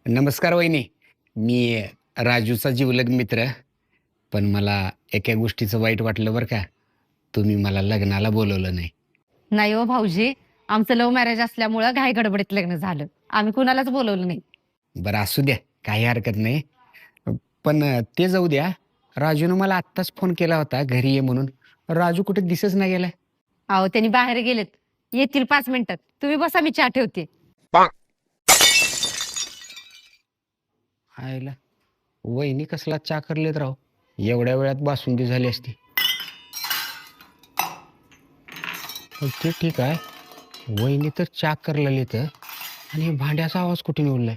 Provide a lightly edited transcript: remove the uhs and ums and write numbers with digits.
नमस्कार वहिनी. मी राजूचा जिवलग मित्र. पण मला एका गोष्टीचं वाईट वाटलं बरं का. तुम्ही मला लग्नाला बोलवलं नाही. नाही हो भाऊजी, आमचं लव्ह मॅरेज असल्यामुळं घाई गडबडीत लग्न झालं. आम्ही कुणालाच बोलवलं नाही. बरं असू द्या, काही हरकत नाही. पण ते जाऊ द्या. राजूनं मला आत्ताच फोन केला होता घरी ये म्हणून. राजू कुठे दिसच नाही गेलाय. अहो त्यांनी बाहेर गेलेत. येतील 5 मिनिटात. तुम्ही बसा, मी चहा ठेवते. आयला वहिनी कसला चा करलेत राव. एवढ्या वेळात बासुंदी झाली असती. पण ते ठीक आहे. वहिनी तर चा करलेली तर आणि हे भांड्याचा आवाज कुठे निवडलाय.